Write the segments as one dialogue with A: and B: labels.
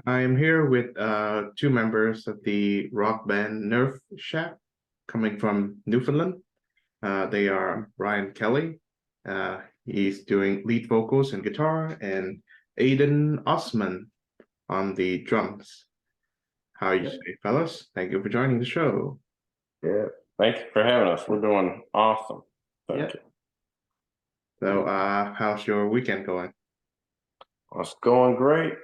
A: I'm here with two members of the rock band Nerf Shack coming from Newfoundland. They are Brian Kelly. He's doing lead vocals and guitar, and Aiden Osmond on the drums. How you
B: Yep.
A: say, fellas? Thank you for joining the show.
C: Yeah. Thank you for having us. We're doing awesome. Thank you.
A: So, how's your weekend going?
C: It's going great.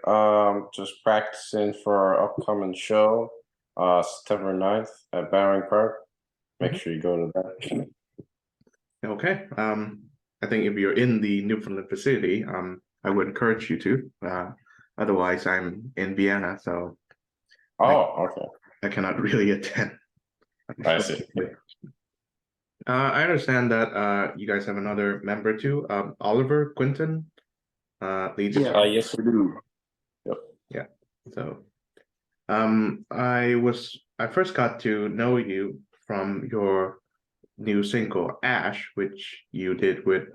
C: Just practicing for our upcoming show, September 9th at Bowring Park. Make sure you go to that.
A: Okay. I think if you're in the Newfoundland vicinity, I would encourage you to. Otherwise, I'm in Vienna, so
C: Oh, okay.
A: I cannot really attend.
C: I see.
A: I understand that you guys have another member too, Oliver Quinton, lead
B: Yeah.
A: guitar.
C: Yes, we do. Yep.
A: Yeah. So, I first got to know you from your new single Ash, which you did with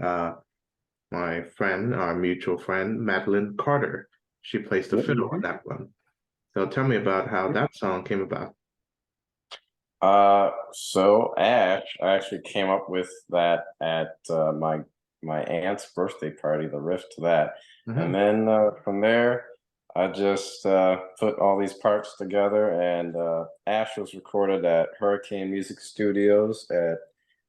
A: my friend, our mutual friend, Madeline Carter. She plays the fiddle on that one. So tell me about how that song came about.
C: So Ash, I actually came up with that at my aunt's birthday party, the riff to that. And then from there, I just put all these parts together, and Ash was recorded at Hurricane Music Studios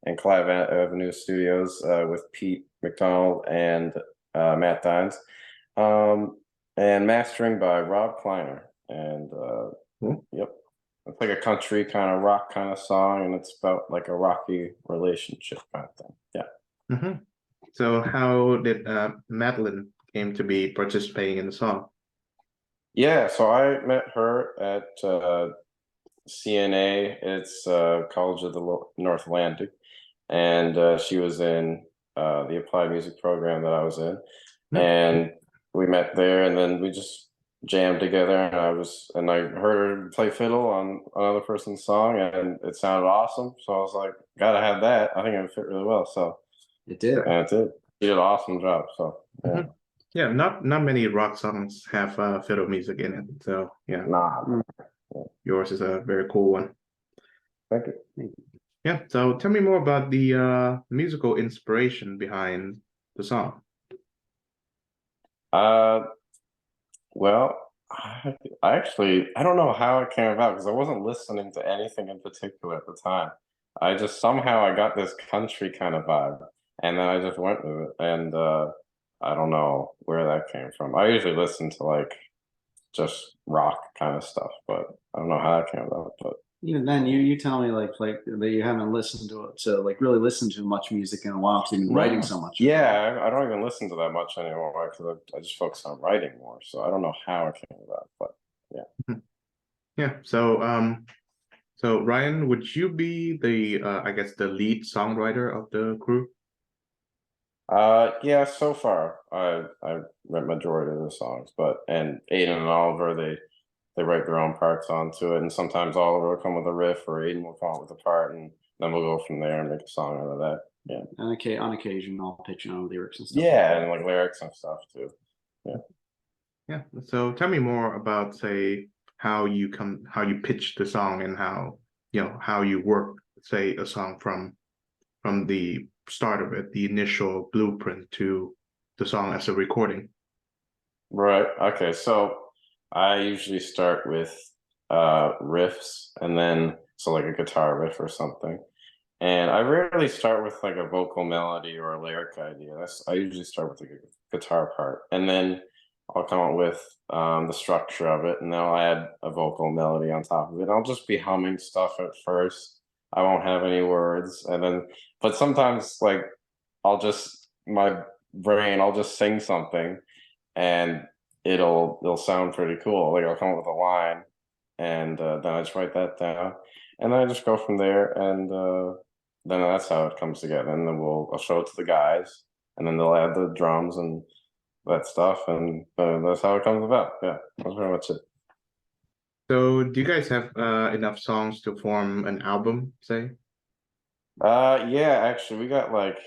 C: and Clive Avenue Studios with Pete McDonald and Matt Dines, and mastering by Rob Kleiner. And yep, it's like a country kind of rock kind of song, and it's about like a rocky relationship kind of thing. Yeah.
A: So how did Madeline came to be participating in the song?
C: Yeah, so I met her at CNA. It's College of the North Atlantic, and she was in the applied music program that I was in, and we met there, and then we just jammed together, and I heard her play fiddle on another person's song, and it sounded awesome. So I was like, gotta have that. I think it would fit really well. So
B: It did.
C: and it did. She did an awesome job. So yeah.
A: Yeah, not many rock songs have fiddle music in it. So yeah,
C: Nah.
A: yours is a very cool one.
C: Thank you.
A: Yeah, so tell me more about the musical inspiration behind the song.
C: Well, I I don't know how it came about because I wasn't listening to anything in particular at the time. I just somehow I got this country kind of vibe, and then I just went with it. And I don't know where that came from. I usually listen to like just rock kind of stuff, but I don't know how that came about. But
B: Even then, you tell me like that you haven't listened to like really listened to much music in a while because you've been writing so much.
C: Yeah, I don't even listen to that much anymore because I just focus on writing more. So I don't know how it came about, but yeah.
A: Yeah, so Ryan, would you be the I guess the lead songwriter of the group?
C: Yeah, so far I write majority of the songs, but and Aiden and Oliver they write their own parts onto it, and sometimes Oliver will come with a riff or Aiden will come up with a part, and then we'll go from there and make a song out of that. Yeah.
B: And on occasion, I'll pitch in on lyrics and stuff.
C: Yeah, and like lyrics and stuff too. Yeah.
A: Yeah. So tell me more about say how you pitch the song and how you work say a song from the start of it, the initial blueprint to the song as a recording.
C: Right. Okay. So I usually start with riffs, and then so like a guitar riff or something. And I rarely start with like a vocal melody or a lyric idea. I usually start with like a guitar part, and then I'll come up with the structure of it, and then I'll add a vocal melody on top of it. I'll just be humming stuff at first. I won't have any words, and then but sometimes like my brain, I'll just sing something, and it'll sound pretty cool. Like I'll come up with a line, and then I just write that down, and then I just go from there, and then that's how it comes together. And then I'll show it to the guys, and then they'll add the drums and that stuff, and that's how it comes about. Yeah, that's pretty much it.
A: So do you guys have enough songs to form an album, say?
C: Yeah, actually, we got like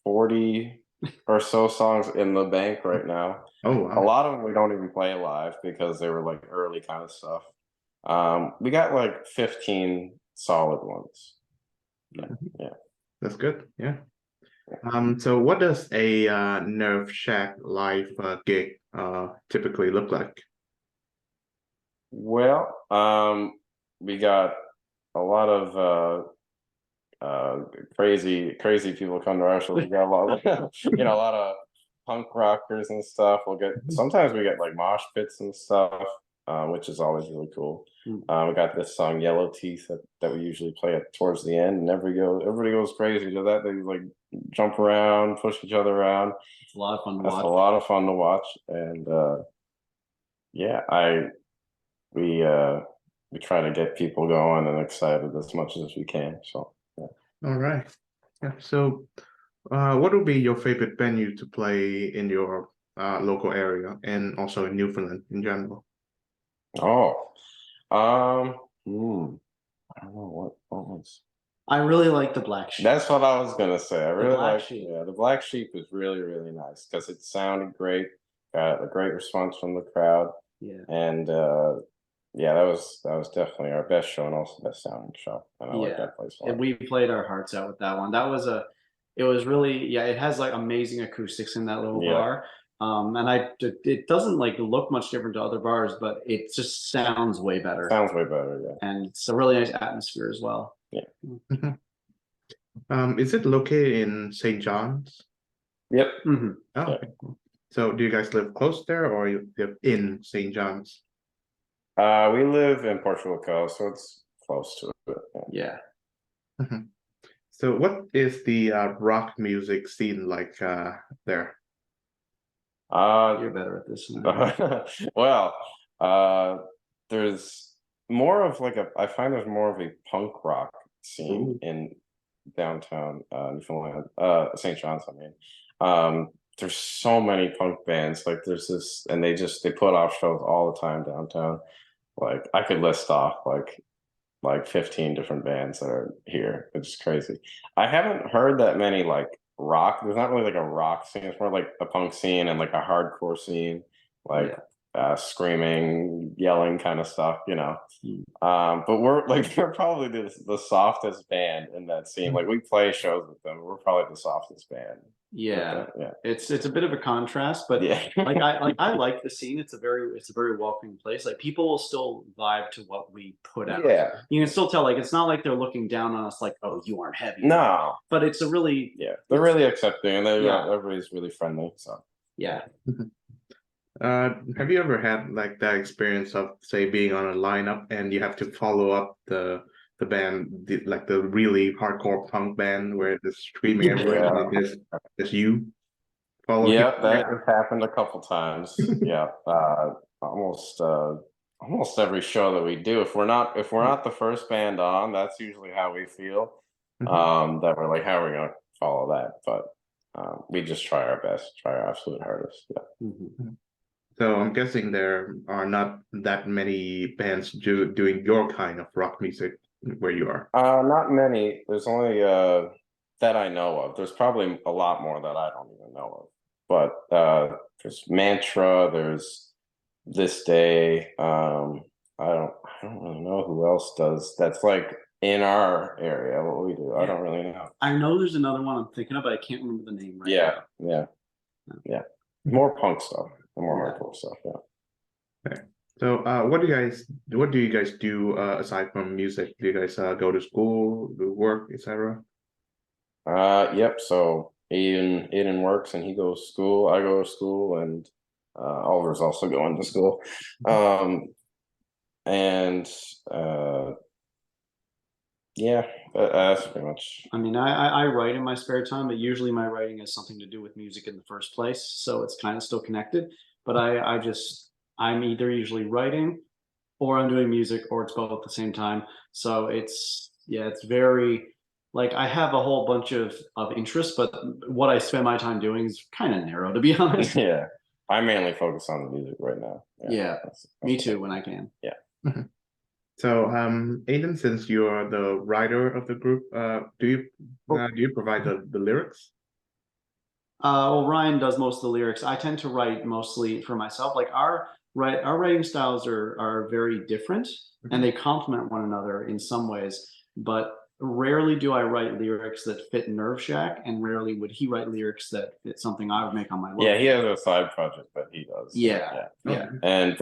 C: 40 or so songs in the bank right now.
A: Oh
C: A
A: wow.
C: lot of them we don't even play live because they were like early kind of stuff. We got like 15 solid ones. Yeah, yeah.
A: That's good. Yeah. So what does a Nerve Shack live gig typically look like?
C: Well, we got a lot of crazy people come to our shows. We got a lot of, a lot of punk rockers and stuff. Sometimes we get like mosh pits and stuff, which is always really cool. We got this song Yellow Teeth that we usually play at towards the end, and everybody goes crazy to that. They like jump around, push each other around.
B: It's a lot of fun to
C: That's
B: watch.
C: a lot of fun to watch. And yeah, we try to get people going and excited as much as we can. So yeah.
A: All right. Yeah. So what would be your favorite venue to play in your local area and also in Newfoundland in general?
C: Oh, I don't know what was.
B: I really like the Black Sheep.
C: That's what I was gonna say. I really
B: Black
C: like,
B: Sheep.
C: yeah, the Black Sheep was really nice because it sounded great. Got a great response from the crowd,
B: Yeah.
C: and yeah, that was definitely our best show and also best sounding show. And I like that place a lot.
B: We played our hearts out with that one. It was really, yeah, it has like amazing acoustics in that little bar. And it doesn't like look much different to other bars, but it just sounds way better.
C: Sounds way better, yeah.
B: And it's a really nice atmosphere as well.
C: Yeah.
A: Is it located in St. John's?
C: Yep.
B: Mm-hmm.
A: Oh, okay. So do you guys live close there or you live in St. John's?
C: We live in Portugal Coast, so it's close to it.
B: Yeah.
A: So what is the rock music scene like there?
B: You're better at this than I am.
C: Well, there's more of like I find there's more of a punk rock scene in downtown Newfoundland, St. John's, I mean. There's so many punk bands, like there's this, and they put off shows all the time downtown. Like I could list off like 15 different bands that are here. It's crazy. I haven't heard that many like rock. There's not really like a rock scene. It's more like a punk scene and like a hardcore scene, like screaming, yelling kind of stuff, you know. But we're probably the softest band in that scene. Like we play shows with them. We're probably the softest band.
B: Yeah.
C: Yeah.
B: It's a bit of a contrast, but
C: Yeah.
B: I like the scene. It's a very welcoming place. Like people will still vibe to what we put out.
C: Yeah.
B: You can still tell, like it's not like they're looking down on us like, oh, you aren't heavy.
C: No.
B: But it's a really
C: they're really accepting and everybody's really friendly. So
B: yeah.
A: Have you ever had like that experience of say being on a lineup and you have to follow up the band, like the really hardcore punk band where it's screaming everywhere and there's you following?
C: Yeah, that has happened a couple times. Yeah, almost every show that we do. If we're not the first band on, that's usually how we feel. That we're like, how are we gonna follow that? But we just try our best, try our absolute hardest. Yeah.
A: So I'm guessing there are not that many bands doing your kind of rock music where you are.
C: Not many. There's only that I know of. There's probably a lot more that I don't even know of. But there's Mantra. There's This Day. I don't really know who else does. That's like in our area. What we do, I don't really know.
B: I know there's another one I'm thinking of, but I can't remember the name right now.
C: Yeah. More punk stuff. More hardcore stuff. Yeah.
A: Okay. So what do you guys do aside from music? Do you guys go to school, do work, etc.?
C: Yep. So Aiden works and he goes to school. I go to school, and Oliver's also going to school. And yeah, that's pretty much.
B: I mean, I write in my spare time, but usually my writing has something to do with music in the first place, so it's kind of still connected. But I'm either usually writing, or I'm doing music, or it's both at the same time. So it's very like I have a whole bunch of interests, but what I spend my time doing is kind of narrow, to be honest.
C: Yeah, I mainly focus on the music right now.
B: Yeah, that's me too when I can.
C: Yeah.
A: So, Aiden, since you're the writer of the group, do you provide the lyrics?
B: Well, Ryan does most of the lyrics. I tend to write mostly for myself. Like our writing styles are very different, and they complement one another in some ways. But rarely do I write lyrics that fit Nerve Shack, and rarely would he write lyrics that fit something I would make on my
C: Yeah,
B: logo.
C: he has a side project that he does.
B: Yeah, yeah.
C: And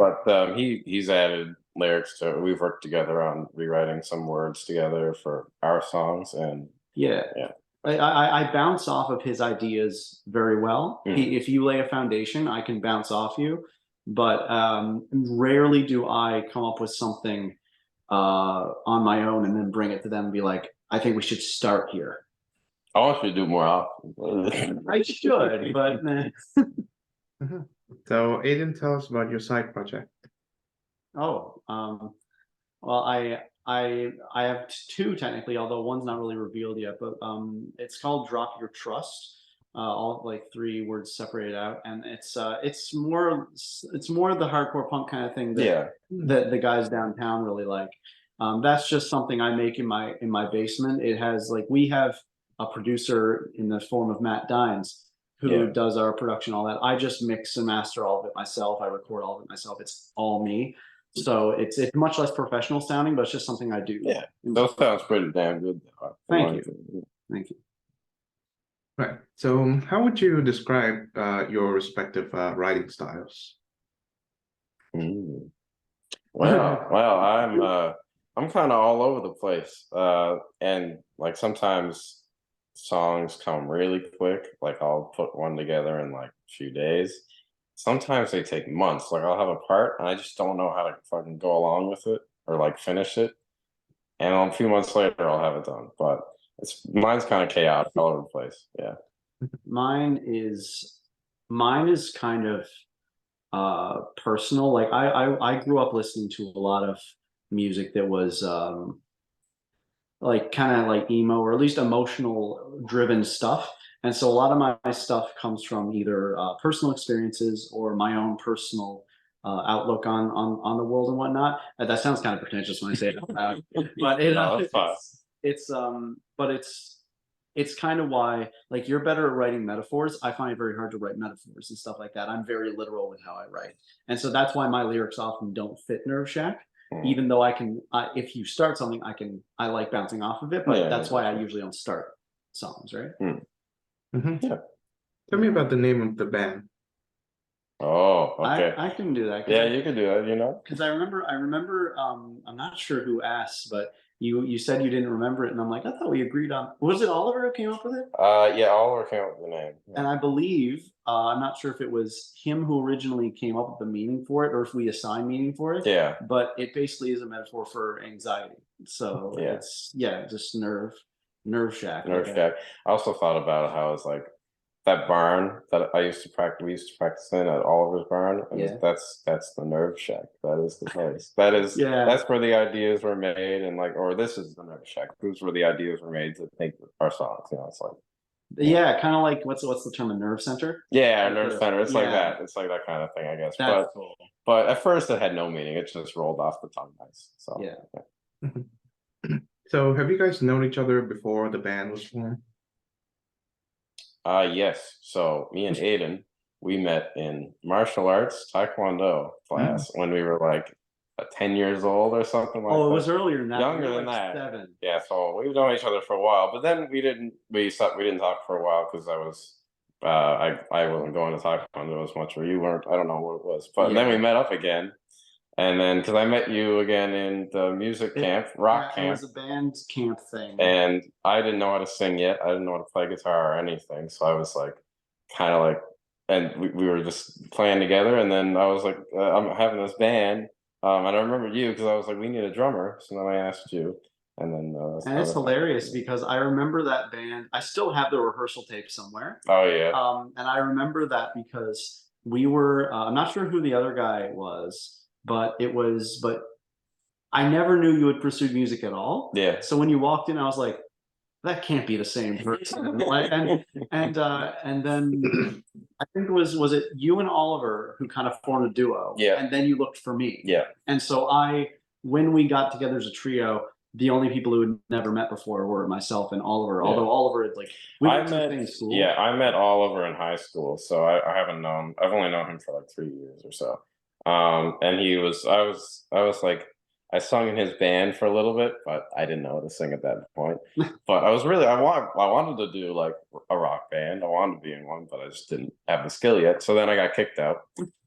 C: he's added lyrics to. We've worked together on rewriting some words together for our songs, and
B: Yeah.
C: yeah.
B: I bounce off of his ideas very well.
C: Mm.
B: If you lay a foundation, I can bounce off you, but rarely do I come up with something on my own and then bring it to them and be like, I think we should start here.
C: I want you to do more often.
B: I should, but
A: So Aiden, tell us about your side project.
B: oh, well, I have two technically, although one's not really revealed yet. But it's called Drop Your Trust. All like three words separated out, and it's more the hardcore punk kind of thing that that the guys downtown really like. That's just something I make in my basement. It has like we have a producer in the form of Matt Dines who does our production, all that. I just mix and master all of it myself. I record all of it myself. It's all me. So it's much less professional sounding, but it's just something I do.
C: Yeah, that sounds pretty damn good.
B: Thank you. Thank you.
A: Right. So how would you describe your respective writing styles?
C: Mm. Well, I'm kind of all over the place, and like sometimes songs come really quick. Like I'll put one together in like a few days. Sometimes they take months. Like I'll have a part and I just don't know how to fucking go along with it or like finish it. And a few months later I'll have it done. But mine's kind of chaotic all over the place. Yeah.
B: Mine is kind of personal. Like I grew up listening to a lot of music that was like kind of like emo or at least emotional driven stuff. And so a lot of my stuff comes from either personal experiences or my own personal outlook on the world and whatnot. That sounds kind of pretentious when I say it out loud, but it's kind of why, like, you're better at writing metaphors. I find it very hard to write metaphors and stuff like that. I'm very literal with how I write, and so that's why my lyrics often don't fit Nerve Shack. Even though I can, if you start something, I like bouncing off of it, but that's why I usually don't start songs, right?
C: Yeah.
A: Tell me about the name of the band.
C: Oh, okay.
B: I can do that.
C: Yeah, you can do that, you know?
B: Because I remember, I'm not sure who asked, but you said you didn't remember it, and I'm like, I thought we agreed on, was it Oliver who came up with it?
C: Yeah, Oliver came up with the name.
B: And I believe, I'm not sure if it was him who originally came up with the meaning for it or if we assigned meaning for it.
C: Yeah.
B: But it basically is a metaphor for anxiety. So it's just nerve shack.
C: Nerve Shack. I also thought about how it's like that barn that we used to practice in at Oliver's barn. And that's the Nerve Shack. That is the place. That's where the ideas were made, and like, or this is the Nerve Shack. This is where the ideas were made to think our songs. You know, it's like
B: kind of like what's the term? A nerve center?
C: Yeah, a nerve center. It's like that. It's like that kind of thing, I guess.
B: That's cool.
C: But at first it had no meaning. It just rolled off the tongue nice. So
A: So have you guys known each other before the band was formed?
C: Yes. So me and Aiden, we met in martial arts Taekwondo class when we were like 10 years old or something like that.
B: Oh, it was earlier than that.
C: Younger than that.
B: 7.
C: Yeah, so we've known each other for a while, but then we didn't talk for a while because I wasn't going to Taekwondo as much, or you weren't. I don't know what it was, but then we met up again. And then, because I met you again in the music camp, rock camp.
B: It was a band camp thing.
C: And I didn't know how to sing yet. I didn't know how to play guitar or anything. So I was like, kind of like, and we were just playing together. And then I was like, I'm having this band. And I remember you because I was like, we need a drummer. So then I asked you. And then
B: and it's hilarious because I remember that band. I still have the rehearsal tape somewhere.
C: Oh, yeah.
B: And I remember that because we were, I'm not sure who the other guy was. But I never knew you had pursued music at all.
C: Yeah.
B: So when you walked in, I was like, that can't be the same person. and then I think was it you and Oliver who kind of formed a duo.
C: Yeah.
B: And then you looked for me.
C: Yeah.
B: And so when we got together as a trio, the only people who had never met before were myself and Oliver.
C: Yeah.
B: Although Oliver had like we went to the same school.
C: Yeah, I met Oliver in high school, so I haven't known. I've only known him for like 3 years or so. And I was like, I sung in his band for a little bit, but I didn't know how to sing at that point. But I wanted to do like a rock band. I wanted to be in one, but I just didn't have the skill yet. So then I got kicked out.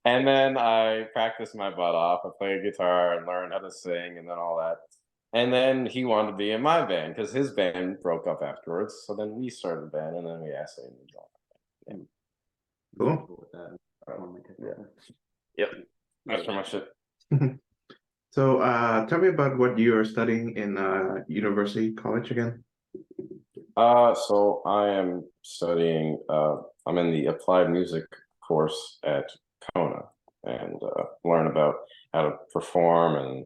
C: And then I practiced my butt off. I played guitar and learned how to sing and then all that. And then he wanted to be in my band because his band broke up afterwards. So then we started a band and then we asked him to join.
A: Cool.
B: With that.
C: Yep. That's pretty much it.
A: So tell me about what you're studying in university college again.
C: So I am studying, I'm in the applied music course at Kona and learn about how to perform and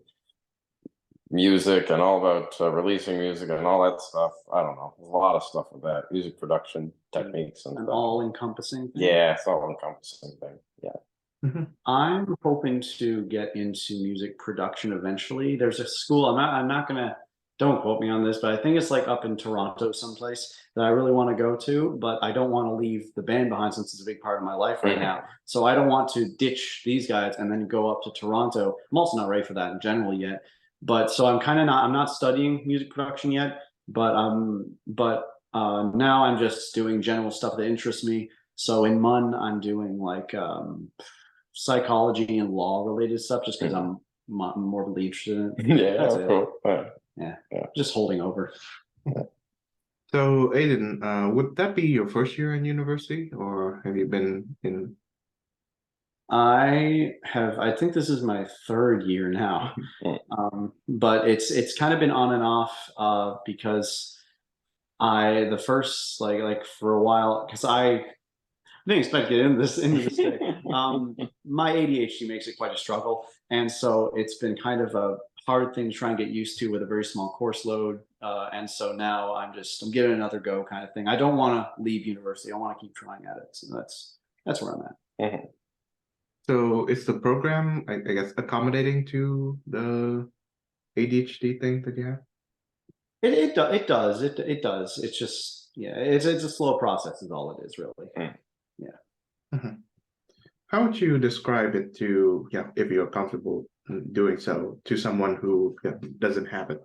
C: music and all about releasing music and all that stuff. I don't know. There's a lot of stuff with that, music production techniques and
B: An
C: stuff.
B: all-encompassing thing.
C: Yeah, it's all encompassing thing. Yeah.
B: I'm hoping to get into music production eventually. There's a school, I'm not gonna, don't quote me on this, but I think it's like up in Toronto someplace that I really want to go to, but I don't want to leave the band behind since it's a big part of my life right now. So I don't want to ditch these guys and then go up to Toronto. I'm also not ready for that in general yet. But so I'm not studying music production yet, but now I'm just doing general stuff that interests me. So in MUN, I'm doing like psychology and law related stuff just because I'm morbidly interested in it.
C: Yeah,
B: That's it.
C: cool.
B: Yeah, just holding over.
A: So Aiden, would that be your first year in university, or have you been in?
B: I think this is my third year now, but it's kind of been on and off because the first like for a while because I didn't expect to get into this thing. My ADHD makes it quite a struggle, and so it's been kind of a hard thing to try and get used to with a very small course load. And so now I'm giving it another go kind of thing. I don't want to leave university. I want to keep trying at it. So that's where I'm at.
A: So is the program, I guess, accommodating to the ADHD thing that you have?
B: It does. It's just, yeah, it's a slow process is all it is really. Yeah.
A: How would you describe it to, if you're comfortable doing so, to someone who doesn't have it?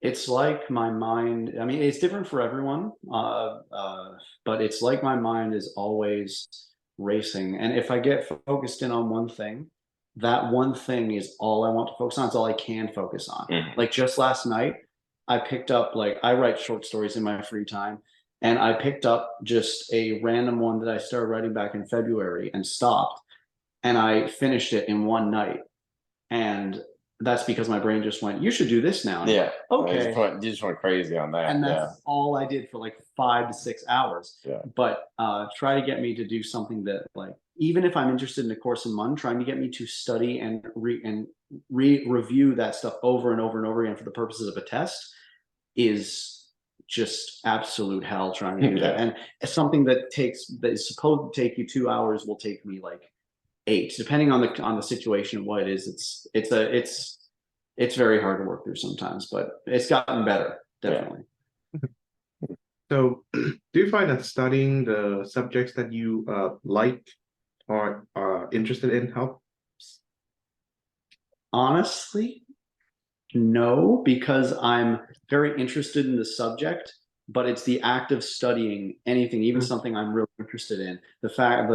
B: It's like my mind, I mean, it's different for everyone, but it's like my mind is always racing. And if I get focused in on one thing, that one thing is all I want to focus on. It's all I can focus on. Like just last night, I picked up, like, I write short stories in my free time. And I picked up just a random one that I started writing back in February and stopped. And I finished it in one night. And that's because my brain just went, you should do this now. And
C: Yeah.
B: okay.
C: You just went crazy on that.
B: And that's all I did for like 5 to 6 hours.
C: Yeah.
B: But try to get me to do something that, like, even if I'm interested in a course in MUN, trying to get me to study and review that stuff over and over and over again for the purposes of a test is just absolute hell trying to do that. And something that is supposed to take you 2 hours will take me like 8, depending on the situation and what it is. It's very hard to work through sometimes, but it's gotten better, definitely.
A: So do you find that studying the subjects that you like or are interested in helps?
B: Honestly, no, because I'm very interested in the subject, but it's the act of studying anything, even something I'm really interested in. The fact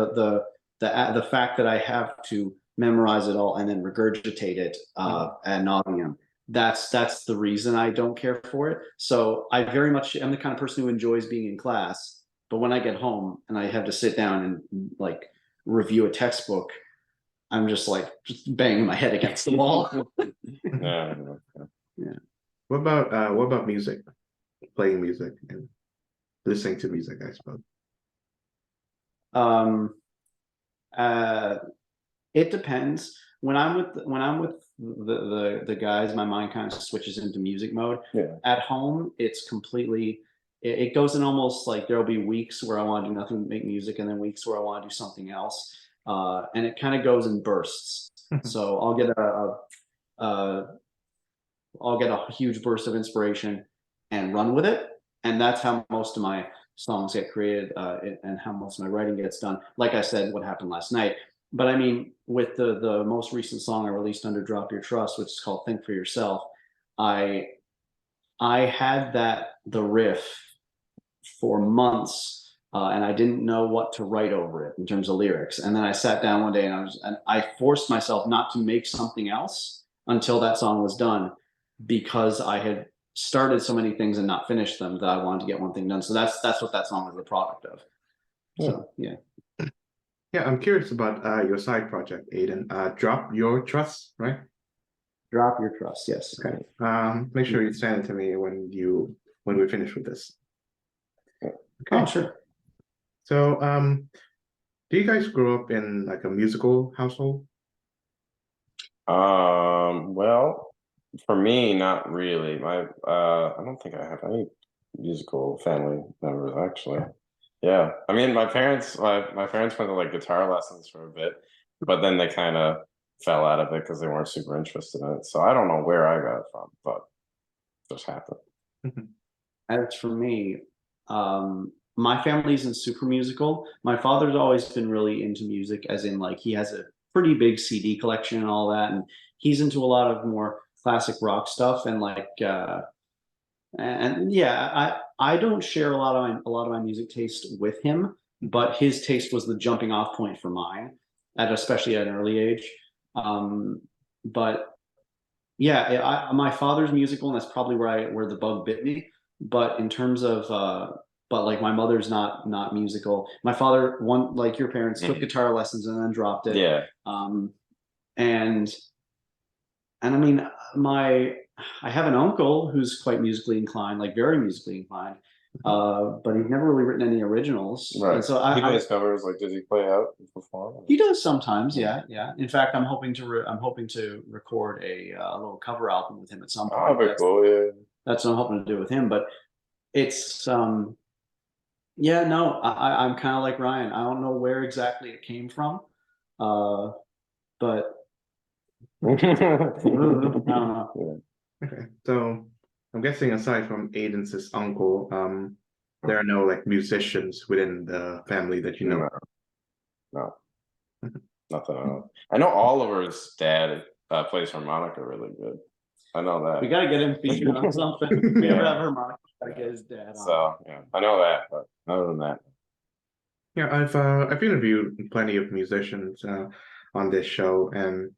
B: that I have to memorize it all and then regurgitate it ad nauseum. That's the reason I don't care for it. So I very much am the kind of person who enjoys being in class, but when I get home and I have to sit down and like review a textbook, I'm just banging my head against the wall.
C: Yeah.
A: What about music? Playing music and listening to music, I suppose.
B: It depends. When I'm with the guys, my mind kind of switches into music mode.
C: Yeah.
B: At home, it's completely. It goes in almost like there'll be weeks where I want to do nothing but make music, and then weeks where I want to do something else. And it kind of goes in bursts. So I'll get a huge burst of inspiration and run with it, and that's how most of my songs get created, and how most of my writing gets done. Like I said, what happened last night. But I mean, with the most recent song I released under Drop Your Trust, which is called Think for Yourself, I I had the riff for months, and I didn't know what to write over it in terms of lyrics. And then I sat down one day and I forced myself not to make something else until that song was done, because I had started so many things and not finished them that I wanted to get one thing done. So that's what that song was the product of. So yeah.
A: Yeah, I'm curious about your side project, Aiden. Drop Your Trust, right?
B: Drop Your Trust, yes.
A: Okay. Make sure you send it to me when we finish with this. Okay.
B: Oh, sure.
A: So, do you guys grow up in like a musical household?
C: Well, for me, not really. I don't think I have any musical family members actually. Yeah, I mean, my parents went to like guitar lessons for a bit, but then they kind of fell out of it because they weren't super interested in it. So I don't know where I got it from, but it just happened.
B: As for me, my family isn't super musical. My father's always been really into music, as in like he has a pretty big CD collection and all that, and he's into a lot of more classic rock stuff and like and yeah, I don't share a lot of my music taste with him, but his taste was the jumping off point for mine, especially at an early age. But yeah, my father's musical, and that's probably where the bug bit me. But in terms of but like my mother's not musical. My father, one like your parents, took guitar lessons and then dropped it.
C: Yeah.
B: And I mean, I have an uncle who's quite musically inclined, like very musically inclined, but he's never really written any originals.
C: Right.
B: And so
C: he plays covers. Like, does he play out and perform?
B: He does sometimes, yeah. In fact, I'm hoping to record a little cover album with him at some point.
C: Oh, very cool. Yeah.
B: That's what I'm hoping to do with him. But it's yeah, no, I'm kind of like Ryan. I don't know where exactly it came from, but I don't know.
A: Okay, so I'm guessing aside from Aiden's uncle, there are no like musicians within the family that you know.
C: No, nothing. I know Oliver's dad plays harmonica really good. I know that.
B: We got to get him featured on something. We ever have harmonica, gotta get his dad on.
C: So yeah, I know that, but other than that.
A: Yeah, I've interviewed plenty of musicians on this show, and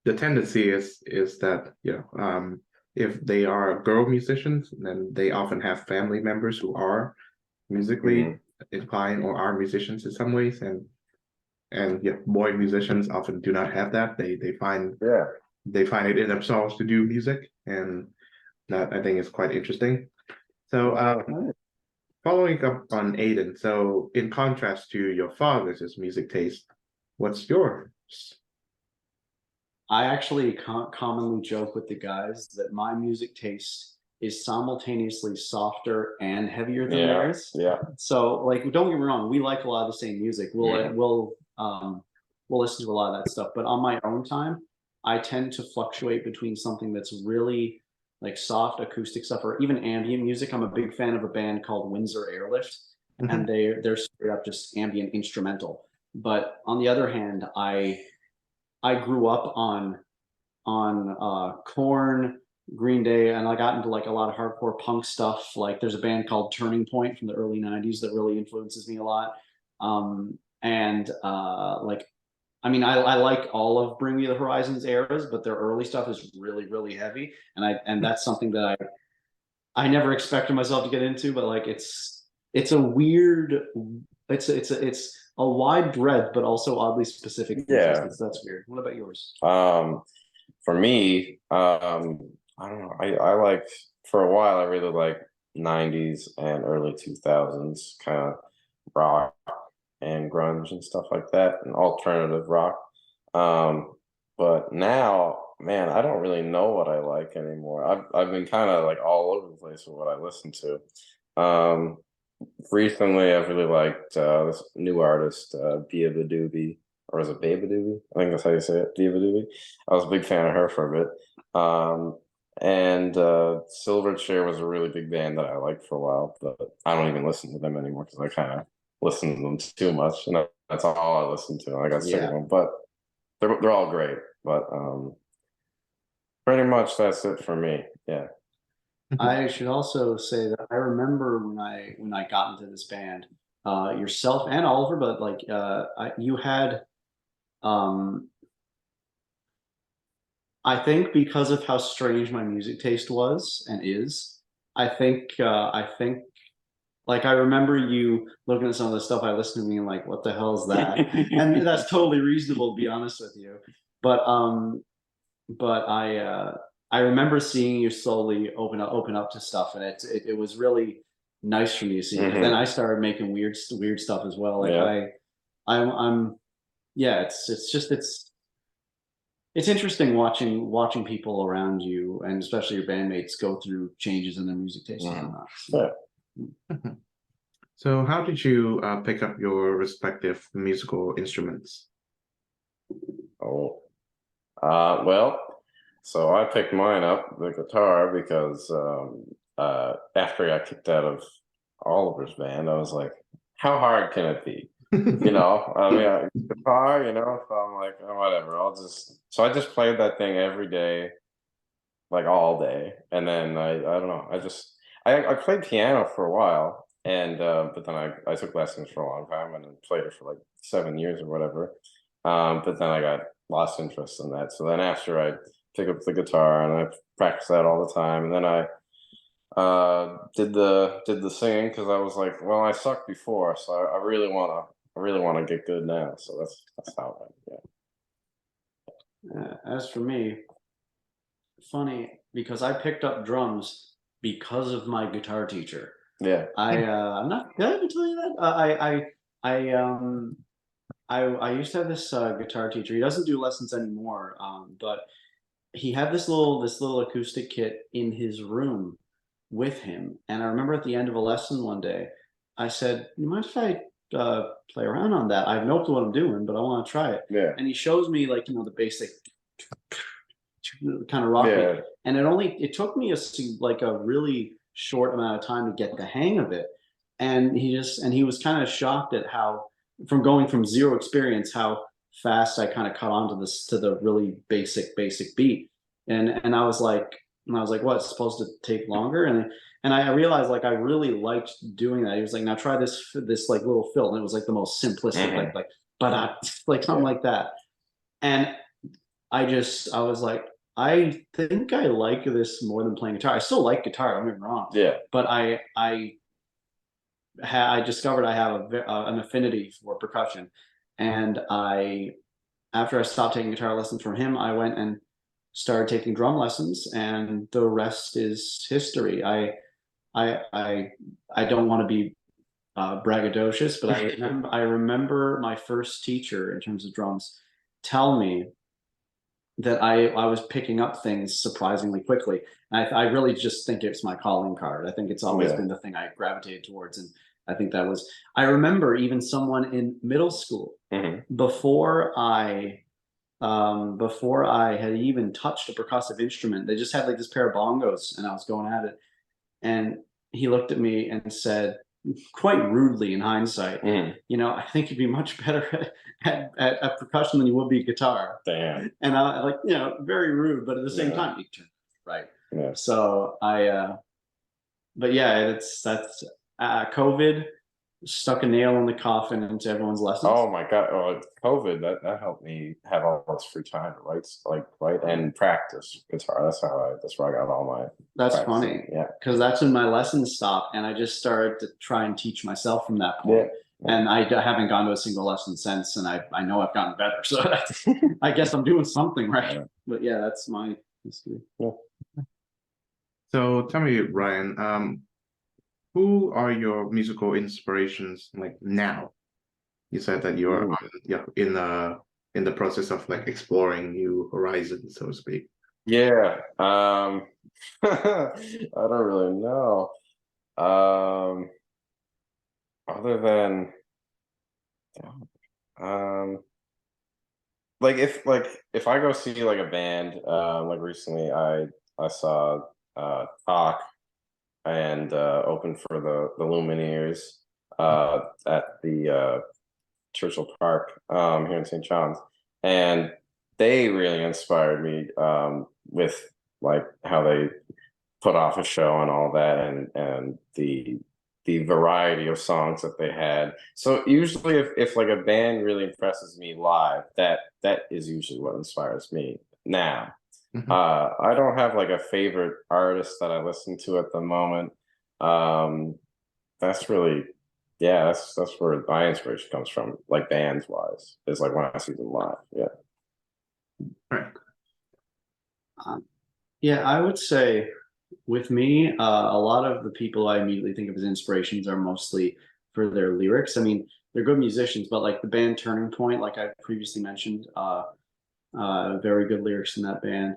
A: the tendency is that if they are girl musicians, then they often have family members who are musically inclined or are musicians in some ways, and yeah, boy musicians often do not have that. They find it in themselves to do music, and that I think is quite interesting. So following up on Aiden, so in contrast to your father's music taste, what's yours?
B: I actually commonly joke with the guys that my music taste is simultaneously softer and heavier than theirs.
C: Yeah.
B: So like, don't get me wrong, we like a lot of the same music. We'll listen to a lot of that stuff. But on my own time, I tend to fluctuate between something that's really like soft acoustic stuff or even ambient music. I'm a big fan of a band called Windsor Airlift, and they're straight up just ambient instrumental. But on the other hand, I grew up on Korn, Green Day, and I got into like a lot of hardcore punk stuff. Like there's a band called Turning Point from the early 90s that really influences me a lot. Like, I mean, I like all of Bring Me the Horizons eras, but their early stuff is really, really heavy. And that's something that I never expected myself to get into, but like it's a weird, it's a wide breadth, but also oddly specific.
C: Yeah.
B: That's weird. What about yours?
C: For me, I don't know. I liked, for a while, I really liked 90s and early 2000s kind of rock and grunge and stuff like that, and alternative rock. But now, man, I don't really know what I like anymore. I've been kind of like all over the place with what I listen to. Recently, I've really liked this new artist, Bia the Doobie, or is it Baby Doobie? I think that's how you say it, Diva Doobie. I was a big fan of her for a bit. And Silverchair was a really big band that I liked for a while, but I don't even listen to them anymore because I kind of listen to them too much, and that's all I listen to. I got sick of them, but they're all great. But pretty much that's it for me. Yeah.
B: I should also say that I remember when I got into this band, yourself and Oliver, but like you had I think because of how strange my music taste was and is, I think like I remember you looking at some of the stuff I listened to being like, what the hell is that? And that's totally reasonable to be honest with you. But I remember seeing you slowly open up to stuff, and it was really nice for me to see. Because then I started making weird stuff as well. Like
C: Yeah.
B: I'm yeah, it's interesting watching people around you, and especially your bandmates, go through changes in their music taste and whatnot. So,
C: Yeah.
A: So how did you pick up your respective musical instruments?
C: Oh. Well, so I picked mine up, the guitar, because after I got kicked out of Oliver's band, I was like, how hard can it be? You know, I mean, guitar, you know, so I'm like, oh, whatever, so I just played that thing every day, like all day. And then I don't know, I played piano for a while, and but then I took lessons for a long time and then played it for like 7 years or whatever. But then I got lost interest in that. So then after I pick up the guitar and I practice that all the time, and then I did the singing because I was like, well, I sucked before, so I really wanna get good now. So that's how it went.
B: as for me, funny because I picked up drums because of my guitar teacher.
C: Yeah.
B: I'm not. Did I ever tell you that? I I used to have this guitar teacher. He doesn't do lessons anymore, but he had this little acoustic kit in his room with him. And I remember at the end of a lesson one day, I said, "You mind if I play around on that? I have no clue what I'm doing, but I want to try it."
C: Yeah.
B: And he shows me like the basic kind of rock beat.
C: Yeah.
B: And it took me like a really short amount of time to get the hang of it. And he was kind of shocked at how, from going from zero experience, how fast I kind of caught on to the really basic beat. And I was like, what, it's supposed to take longer? And I realized like I really liked doing that. He was like, now try this like little fill. And it was like the most simplistic, like but like something like that. And I was like, I think I like this more than playing guitar. I still like guitar, don't get me wrong.
C: Yeah.
B: But I discovered I have an affinity for percussion, and after I stopped taking guitar lessons from him, I went and started taking drum lessons, and the rest is history. I don't want to be braggadocious, but I remember my first teacher in terms of drums tell me that I was picking up things surprisingly quickly. And I really just think it's my calling card. I think it's always been the thing I gravitated towards. And I think I remember even someone in middle school before I had even touched a percussive instrument. They just had like this pair of bongos and I was going at it. And he looked at me and said, quite rudely in hindsight, I think you'd be much better at percussion than you would be guitar.
C: Damn.
B: And I like, very rude, but at the same time, right.
C: Yeah.
B: So but yeah, that's COVID stuck a nail in the coffin into everyone's lessons.
C: Oh my God. Oh, COVID, that helped me have all this free time to write and practice guitar. That's where I got all my
B: That's
C: practicing.
B: funny.
C: Yeah.
B: Because that's when my lessons stopped, and I just started to try and teach myself from that point.
C: Yeah.
B: And I haven't gone to a single lesson since, and I know I've gotten better. So I guess I'm doing something right.
C: Yeah.
B: But yeah, that's my history.
C: Yeah.
A: So tell me, Ryan, who are your musical inspirations like now? You said that you're in the process of like exploring new horizons, so to speak.
C: Yeah. I don't really know. Other than like if I go see like a band, like recently I saw Talk and open for the Lumineers at the Churchill Park here in St. John's, and they really inspired me with like how they put off a show and all that, and the variety of songs that they had. So usually, if like a band really impresses me live, that is usually what inspires me. Now, I don't have like a favorite artist that I listen to at the moment. That's really, yeah, that's where my inspiration comes from, like bands wise, is like when I see them live. Yeah.
A: Right.
B: Yeah, I would say with me, a lot of the people I immediately think of as inspirations are mostly for their lyrics. I mean, they're good musicians, but like the band Turning Point, like I previously mentioned, very good lyrics in that band.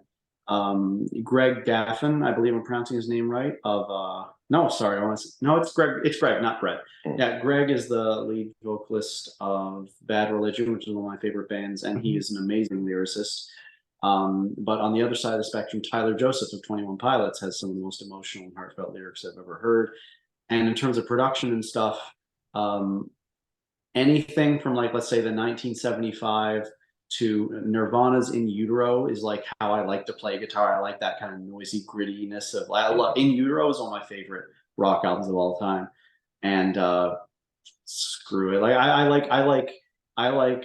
B: Greg Gaffin, I believe I'm pronouncing his name right. No, sorry, no, it's Greg. It's Greg, not Brett. Yeah, Greg is the lead vocalist of Bad Religion, which is one of my favorite bands, and he is an amazing lyricist. But on the other side of the spectrum, Tyler Joseph of 21 Pilots has some of the most emotional and heartfelt lyrics I've ever heard. And in terms of production and stuff, anything from like, let's say the 1975 to Nirvana's In Utero is like how I like to play guitar. I like that kind of noisy grittiness of, I love In Utero is one of my favorite rock albums of all time. And screw it. Like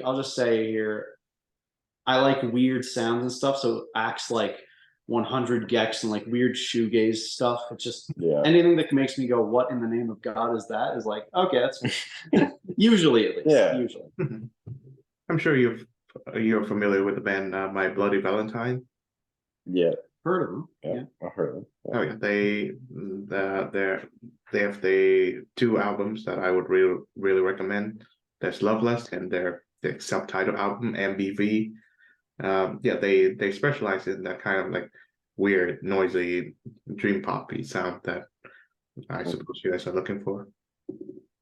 B: I'll just say here, I like weird sounds and stuff. So acts like 100 gecs and like weird shoegaze stuff. It's just anything that makes me go, what in the name of God is that? Is like, okay, that's usually at least.
C: Yeah.
B: Usually.
A: I'm sure you're familiar with the band My Bloody Valentine.
C: Yeah.
B: Heard of them.
C: Yeah. I heard of them. Yeah.
A: Oh yeah, they have the two albums that I would really recommend. There's Loveless and their self-titled album MBV. Yeah, they specialize in that kind of like weird, noisy, dream poppy sound that I suppose you guys are looking for.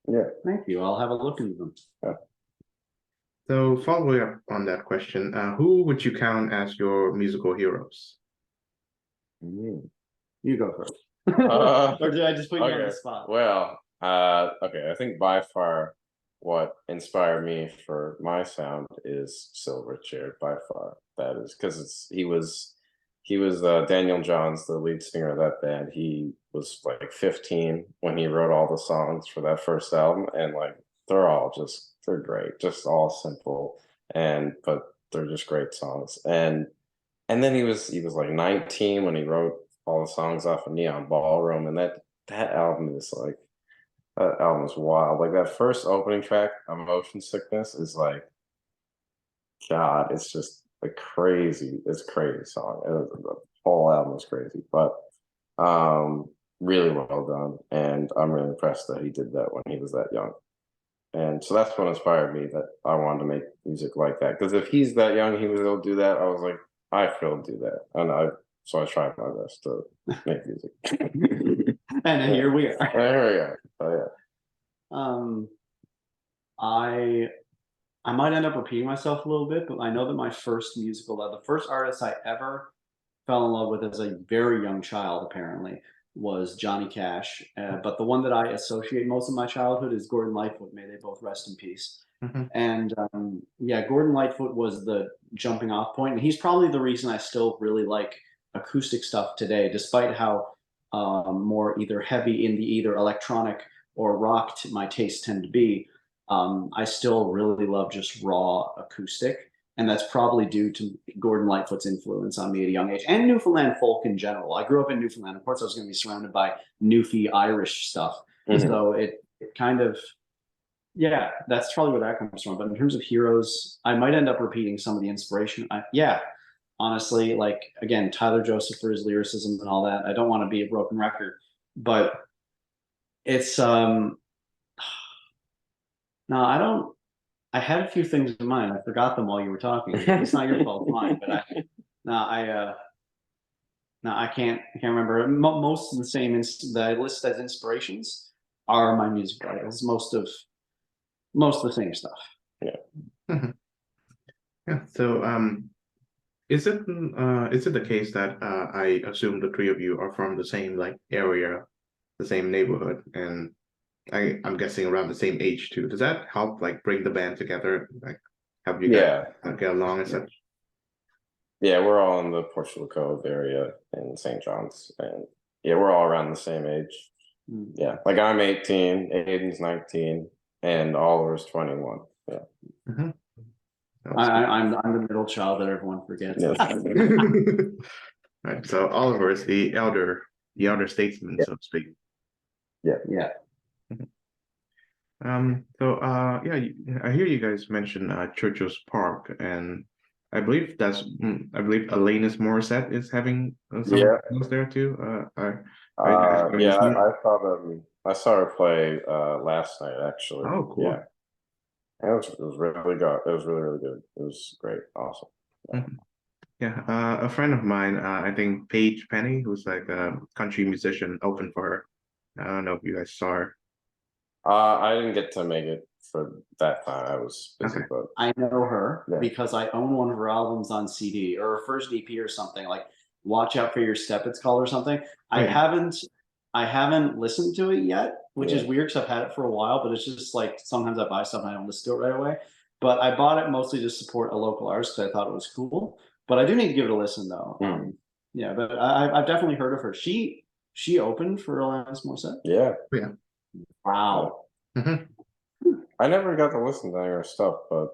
C: Yeah.
B: Thank you. I'll have a look into them.
C: Yeah.
A: So following up on that question, who would you count as your musical heroes?
B: You go first. Or did I just put you on the spot?
C: Well, okay, I think by far what inspired me for my sound is Silverchair, by far. That is because he was Daniel Johns, the lead singer of that band. He was like 15 when he wrote all the songs for that first album, and like they're great, just all simple, but they're just great songs. And then he was like 19 when he wrote all the songs off of Neon Ballroom, and that album is like, that album is wild. Like that first opening track, Emotion Sickness, is like, God, it's just it's a crazy song. The whole album is crazy, but really well done. And I'm really impressed that he did that when he was that young. And so that's what inspired me, that I wanted to make music like that. Because if he's that young, he was able to do that. I was like, I feel do that. And so I tried my best to make music.
B: And here we are.
C: There we are. Oh
B: yeah. I might end up repeating myself a little bit, but I know that my first musical, the first artist I ever fell in love with as a very young child, apparently, was Johnny Cash. But the one that I associate most of my childhood is Gordon Lightfoot. May they both rest in peace. And yeah, Gordon Lightfoot was the jumping off point, and he's probably the reason I still really like acoustic stuff today, despite how more either heavy in the either electronic or rock my tastes tend to be. I still really love just raw acoustic, and that's probably due to Gordon Lightfoot's influence on me at a young age, and Newfoundland folk in general. I grew up in Newfoundland. Of course, I was going to be surrounded by Newfie Irish stuff, so it kind of, yeah, that's probably where that comes from. But in terms of heroes, I might end up repeating some of the inspiration. Honestly, like again, Tyler Joseph for his lyricism and all that. I don't want to be a broken record, but it's no, I don't. I had a few things in mind. I forgot them while you were talking. It's not your fault, mine. But I can't remember. Most of the same that I list as inspirations are my music titles. Most of the same stuff.
C: Yeah.
A: Yeah. So is it the case that I assume the three of you are from the same like area, the same neighborhood, and I'm guessing around the same age too. Does that help like bring the band together? Like help you guys
C: Yeah,
A: get along and such?
C: yeah, we're all in the Portugal Cove area in St. John's, and yeah, we're all around the same age.
B: Mm.
C: Yeah, like I'm 18, Aiden's 19, and Oliver's 21. Yeah.
A: Mhm.
B: I'm the middle child that everyone forgets.
C: Yeah.
A: Right. So Oliver is the elder statesman,
C: Yeah.
A: so to speak.
B: Yeah.
A: So yeah, I hear you guys mention Churchill's Park, and I believe Alanis Morissette is having some
C: Yeah.
A: shows there too. Are you guys going to
C: Yeah,
A: see it?
C: I saw them. I saw her play last night, actually.
A: Oh, cool.
C: Yeah, it was really good. It was really, really good. It was great. Awesome.
A: Mhm. Yeah, a friend of mine, I think Paige Penny, who's like a country musician, opened for her. I don't know if you guys saw her.
C: I didn't get to make it for that time. I was busy,
A: Okay.
C: but
B: I know her
C: Yeah.
B: because I own one of her albums on CD or her first EP or something like Watch Out for Your Step it's called or something. I
A: Yeah.
B: haven't listened to it yet, which is
C: Yeah.
B: weird because I've had it for a while, but it's just like sometimes I buy stuff and I don't listen to it right away. But I bought it mostly to support a local artist because I thought it was cool. But I do need to give it a listen though.
C: Mm.
B: Yeah, but I've definitely heard of her. She opened for Alanis Morissette.
C: yeah.
B: Wow.
A: Mhm.
C: I never got to listen to any of her stuff, but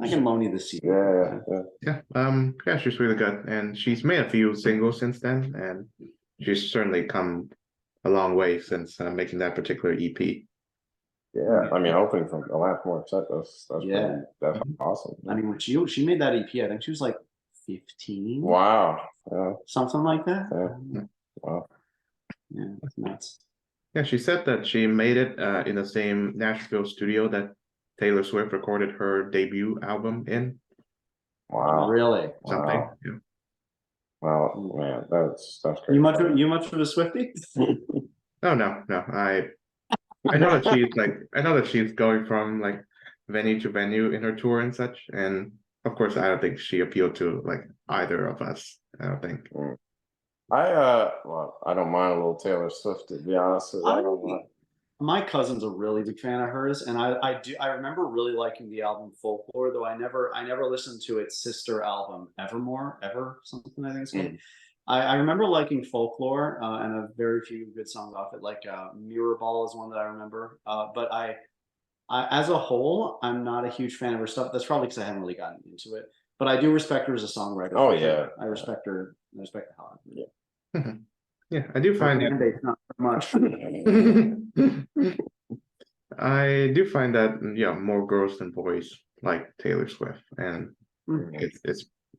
B: I can loan you the CD.
C: yeah.
A: Yeah, she's really good, and she's made a few singles since then, and she's certainly come a long way since making that particular E EP.
C: Yeah. I mean, opening from the last more set, that's
B: Yeah.
C: that's
A: Mhm.
C: awesome.
B: I mean, when she made that EP, I think she was like 15,
C: Wow. Yeah.
B: something like that.
C: Yeah. Wow.
B: Yeah, it's nuts.
A: Yeah, she said that she made it in the same Nashville studio that Taylor Swift recorded her debut album in.
C: Wow.
B: Really?
A: Something.
C: Wow.
A: Yeah.
C: Well, man, that's great.
B: You much of a Swiftie?
A: Oh no. I know that she's going from like venue to venue in her tour and such, and of course I don't think she appealed to like either of us. I don't think.
C: Well, I don't mind a little Taylor Swift, to be honest with you. I don't mind.
B: My cousin's a really big fan of hers, and I remember really liking the album Folklore, though I never listened to its sister album Evermore, something I think it's called.
C: Mm.
B: I remember liking Folklore and a very few good songs off it, like Mirror Ball is one that I remember. But I as a whole, I'm not a huge fan of her stuff. That's probably because I haven't really gotten into it. But I do respect her as a songwriter.
C: Oh,
B: for sure.
C: yeah.
B: I respect her. I respect the hell out of her.
A: Mhm. Yeah, I do
B: Her
A: find
B: fan base, not so much.
A: I do find that more girls than boys like Taylor Swift, and
B: Mm.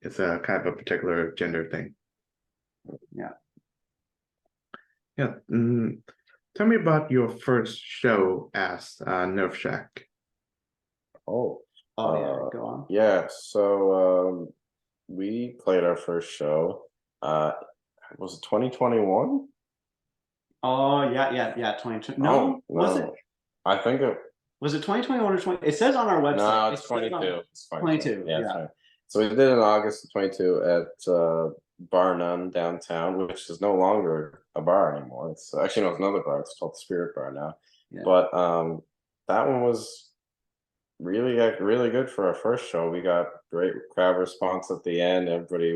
A: it's a kind of a particular gender thing.
B: Yeah.
A: Yeah. Tell me about your first show as Nerf Shack.
C: Oh,
B: Oh yeah, go on.
C: yeah. So we played our first show. Was it 2021?
B: Oh yeah. 2020. No,
C: Oh,
B: was it?
C: no. I think it.
B: Was it 2021 or 20? It says on our website.
C: No,
B: It
C: it's
B: says
C: 22.
B: on-
C: It's
B: 22,
C: Yeah, it's
B: yeah.
C: 20. So we did it in August of 22 at Bar None downtown, which is no longer a bar anymore. It's actually no, it's another bar. It's called the Spirit Bar now.
B: Yeah.
C: But that one was really good for our first show. We got great crowd response at the end. Everybody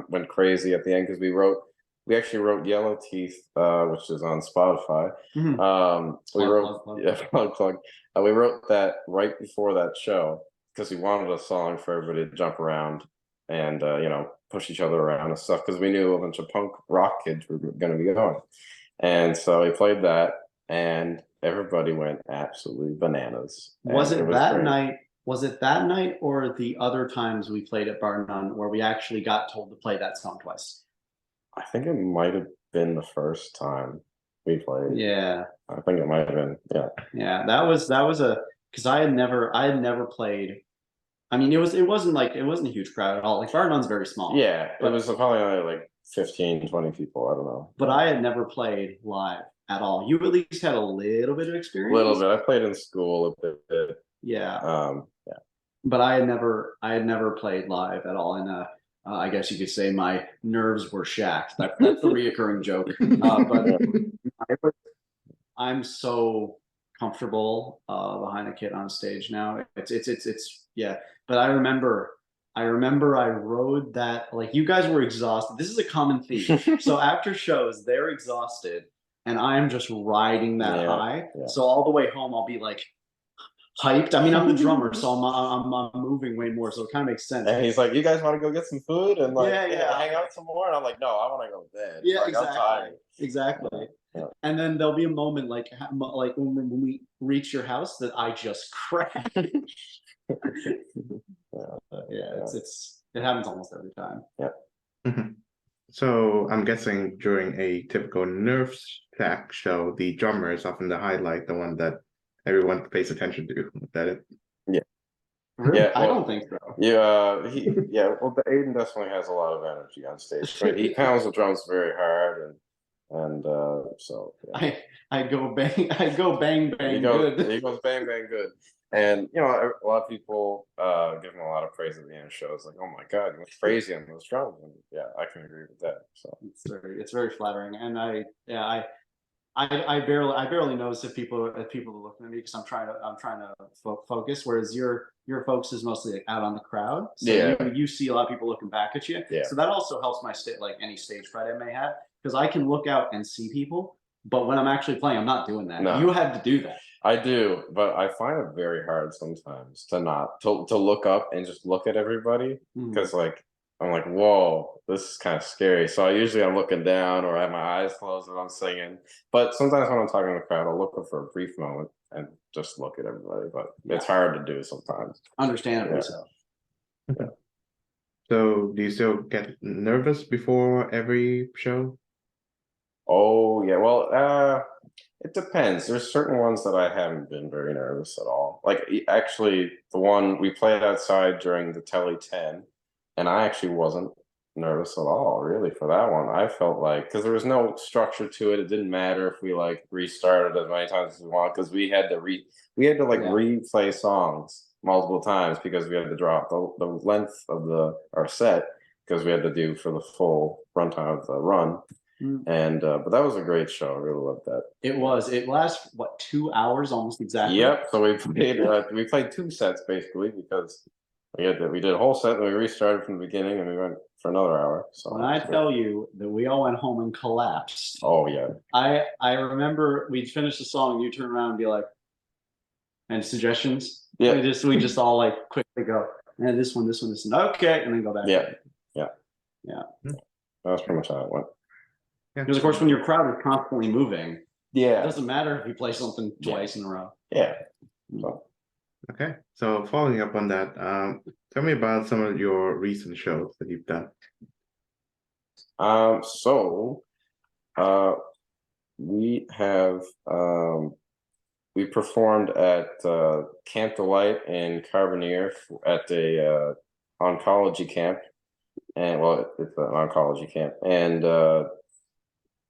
C: went crazy at the end because we actually wrote Yellow Teeth, which is on Spotify.
B: Mhm.
C: We
B: Plug,
C: wrote
B: plug.
C: yeah, plug. We wrote that right before that show because we wanted a song for everybody to jump around and push each other around and stuff because we knew a bunch of punk rock kids were going to be going. And so we played that, and everybody went absolutely bananas.
B: Was
C: And
B: it
C: was
B: that
C: great.
B: night? Was it that night or the other times we played at Bar None where we actually got told to play that song twice?
C: I think it might have been the first time we played.
B: Yeah.
C: I think it might have been. Yeah.
B: Yeah. That was because I had never played. I mean, it wasn't a huge crowd at all. Like Bar None's very small.
C: Yeah.
B: But-
C: It was probably only like 15, 20 people. I don't know.
B: But I had never played live at all. You at least had a little bit of
C: A
B: experience.
C: little bit. I played in school a bit.
B: Yeah.
C: Yeah.
B: but I had never played live at all, and I guess you could say my nerves were shacked. That's the reoccurring joke. But I'm so comfortable behind a kid on stage now. It's yeah. But I remember I rode that, like, you guys were exhausted. This is a common theme. So after shows, they're exhausted, and I'm just riding that high.
C: Yeah.
B: So all the way home, I'll be like hyped. I mean, I'm the drummer, so I'm moving way more, so it kind of makes sense.
C: And he's like, "You guys want to go get some food and like
B: Yeah.
C: hang out some more?" And I'm like, "No, I want to go to bed.
B: Yeah,
C: like,
B: exactly.
C: I'm tired."
B: Exactly.
C: Yeah.
B: And then there'll be a moment like when we reach your house that I just crack. Yeah, it happens almost every time.
C: Yeah.
A: Mhm. So I'm guessing during a typical Nerf Shack show, the drummer is often the highlight, the one that everyone pays attention to. Is that it?
B: Really?
C: Yeah,
B: I
C: well,
B: don't think so.
C: well, the Aiden definitely has a lot of energy on stage, but he pounds the drums very hard, and so yeah.
B: I go bang
C: He goes bang bang good, and you know a lot of people give him a lot of praise at the end of shows, like, "Oh my God, you went crazy on those drums," and yeah, I can agree with that. So
B: it's very flattering, and I barely notice if people are looking at me because I'm trying to focus. Whereas your focus is mostly like out on the crowd, so you see a lot of people looking back at you.
C: Yeah.
B: So that also helps my like any stage fright I may have, because I can look out and see people, but when I'm actually playing, I'm not doing that.
C: No.
B: You had to do that.
C: I do, but I find it very hard sometimes to not to look up and just look at everybody, because like I'm like, whoa, this is kind of scary. So I'm looking down or I have my eyes closed and I'm singing. But sometimes when I'm talking to the crowd, I'll look up for a brief moment and just look at everybody. But it's hard to do sometimes.
B: Understandably so.
A: Yeah. So do you still get nervous before every show?
C: Oh yeah, well, it depends. There's certain ones that I haven't been very nervous at all. Like actually, the one we played outside during the Telly 10, and I actually wasn't nervous at all, really, for that one. I felt like, because there was no structure to it. It didn't matter if we like restarted as many times as we want, because we had to replay songs multiple times because we had to drop the length of our set, because we had to do for the full runtime of the run. And but that was a great show. I really loved that.
B: It was. It lasts what, 2 hours almost exactly.
C: Yep. So we played 2 sets basically, because we did a whole set and we restarted from the beginning and we went for another hour. So
B: when I tell you that we all went home and collapsed.
C: Oh yeah.
B: I remember we'd finish the song and you turn around and be like, and suggestions.
C: Yeah.
B: We just all like quickly go, and this one, okay, and then go back.
C: Yeah.
B: Yeah.
C: That was pretty much how it went.
B: Because of course, when your crowd is constantly moving, it
C: Yeah.
B: doesn't matter if you play something twice in a row.
C: Yeah. So.
A: Okay, so following up on that, tell me about some of your recent shows that you've done.
C: We have we performed at Camp Delight in Carbonear at a oncology camp, and well, it's an oncology camp, and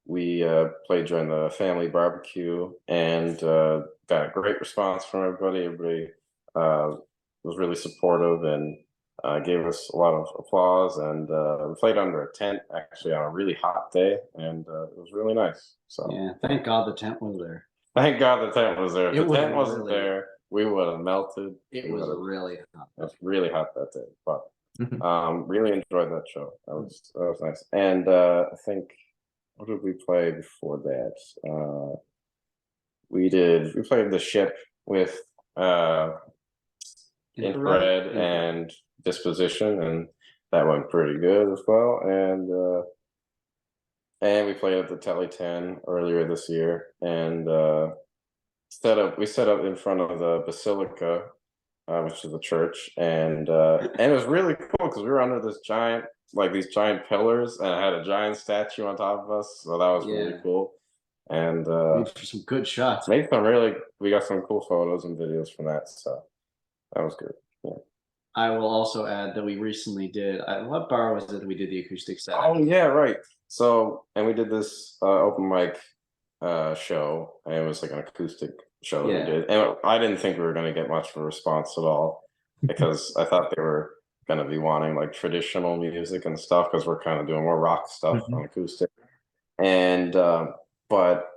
C: we played during the family barbecue and got a great response from everybody. Everybody was really supportive and gave us a lot of applause. And we played under a tent actually on a really hot day, and it was really nice. So
B: yeah, thank God the tent was there.
C: Thank God the tent was there. If the tent wasn't
B: really
C: there, we would have melted.
B: It was really hot.
C: It was really hot that day, but really enjoyed that show. That was nice. And I think, what did we play before that? We played The Ship with Infrared and Disposition, and that went pretty good as well. And we played at the Telly 10 earlier this year, and we set up in front of the Basilica, which is the church, and it was really cool because we were under these giant pillars, and it had a giant statue on top of us, so that was really cool. And
B: made for some good shots.
C: We got some cool photos and videos from that, so that was good. Yeah.
B: I will also add that we recently did. What bar was it that we did the acoustic set?
C: Oh yeah, right. So, and we did this open mic show, and it was like an acoustic show that we did, and I didn't think we were going to get much of a response at all. because I thought they were going to be wanting like traditional music and stuff because we're kind of doing more rock stuff on acoustic. And but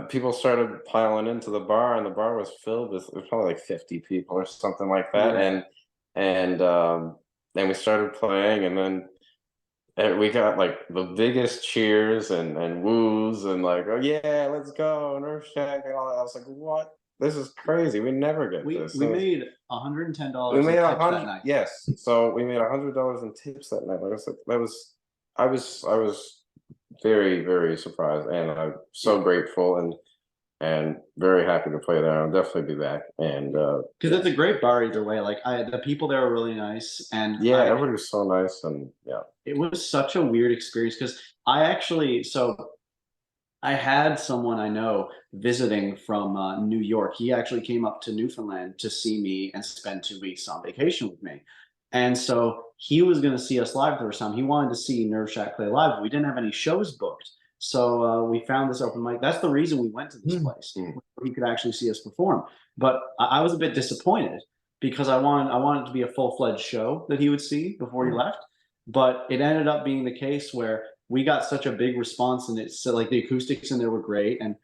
C: people started piling into the bar, and the bar was filled with, it was probably like 50 people or something like that.
B: Yeah.
C: And then we started playing, and then we got like the biggest cheers and woos and like, oh yeah, let's go, Nerf Shack and all that. I was like, what? This is crazy. We never get this.
B: We made $110
C: We
B: in
C: made
B: tips that
C: $100.
B: night.
C: Yes, so we made $100 in tips that night. Like I said, I was very, very surprised, and I'm so grateful and very happy to play there. I'll definitely be back. And
B: because it's a great bar either way. Like the people there were really nice, and
C: yeah, everybody was so nice, and yeah,
B: it was such a weird experience because I actually I had someone I know visiting from New York. He actually came up to Newfoundland to see me and spend 2 weeks on vacation with me. And so he was going to see us live the first time. He wanted to see Nerve Shack play live, but we didn't have any shows booked. So we found this open mic. That's the reason we went to this place, where he could actually see us perform. But I was a bit disappointed because I wanted it to be a full-fledged show that he would see before he left. But it ended up being the case where we got such a big response, and it's so like the acoustics in there were great, and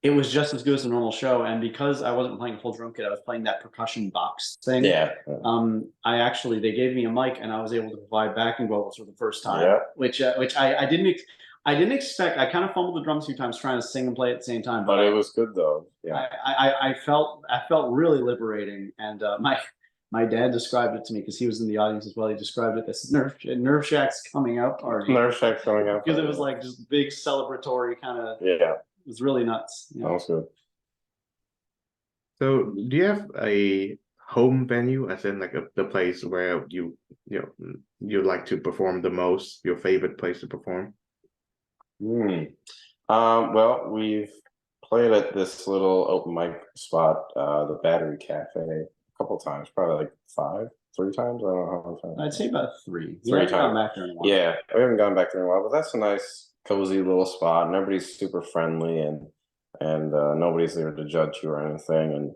B: it was just as good as a normal show. And because I wasn't playing full drum kit, I was playing that percussion box thing.
C: yeah.
B: I actually, they gave me a mic, and I was able to provide backing vocals for the first time,
C: Yeah.
B: which I didn't expect. I kind of fumbled the drums a few times trying to sing and play at the same time,
C: But it was good though. Yeah.
B: I felt really liberating, and my dad described it to me because he was in the audience as well. He described it as Nerve Shack's coming out party.
C: Nerve Shack coming out
B: Because it was like just big celebratory kind of.
C: Yeah.
B: It was really nuts.
C: That was good.
A: So, do you have a home venue, as in like the place where you like to perform the most, your favorite place to perform?
C: Well, we've played at this little open mic spot, the Battery Cafe, a couple times, probably like 3 times. I don't know how many times.
B: I'd say about 3.
C: Three
B: haven't gone
C: times.
B: back there in a while.
C: Yeah, we haven't gone back there in a while, but that's a nice, cozy little spot, and everybody's super friendly, and nobody's there to judge you or anything. And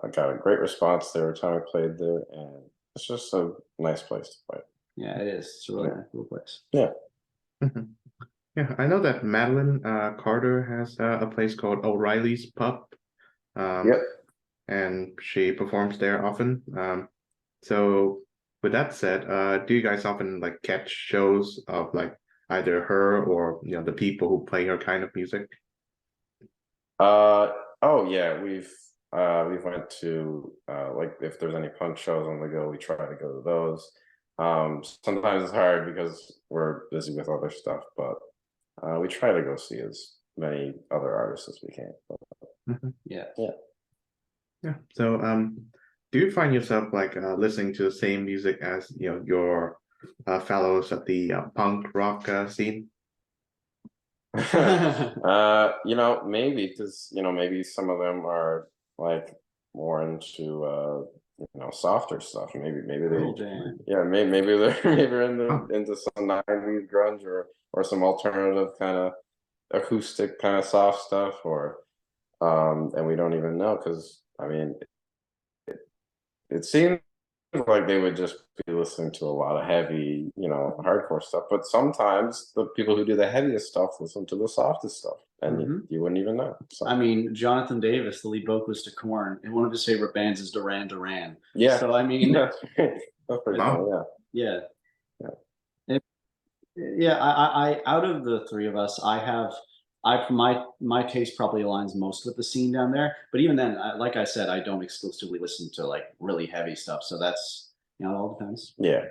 C: I got a great response there every time I played there, and it's just a nice place to play.
B: Yeah, it is. It's a really nice little place.
C: Yeah.
A: Yeah, I know that Madeline Carter has a place called O'Reilly's Pub.
C: Yep.
A: And she performs there often. So with that said, do you guys often like catch shows of like either her or the people who play her kind of music?
C: Oh yeah, we've went to like if there's any punk shows on the go, we try to go to those. Sometimes it's hard because we're busy with other stuff, but we try to go see as many other artists as we can.
B: Yeah.
A: Yeah. So do you find yourself like listening to the same music as your fellows at the punk rock scene?
C: Maybe because maybe some of them are like more into softer stuff. Maybe they maybe they're into some 90s grunge or some alternative kind of acoustic kind of soft stuff, or and we don't even know, because I mean it seems like they would just be listening to a lot of heavy, hardcore stuff. But sometimes the people who do the heaviest stuff listen to the softest stuff, and you wouldn't even know. So.
B: I mean, Jonathan Davis, the lead vocalist to Korn, and one of his favorite bands is Duran Duran.
C: Yeah.
B: So I mean,
C: that's pretty cool.
B: Yeah. I out of the 3 of us, my taste probably aligns most with the scene down there. But even then, like I said, I don't exclusively listen to like really heavy stuff. So that's, it all depends.
C: Yeah.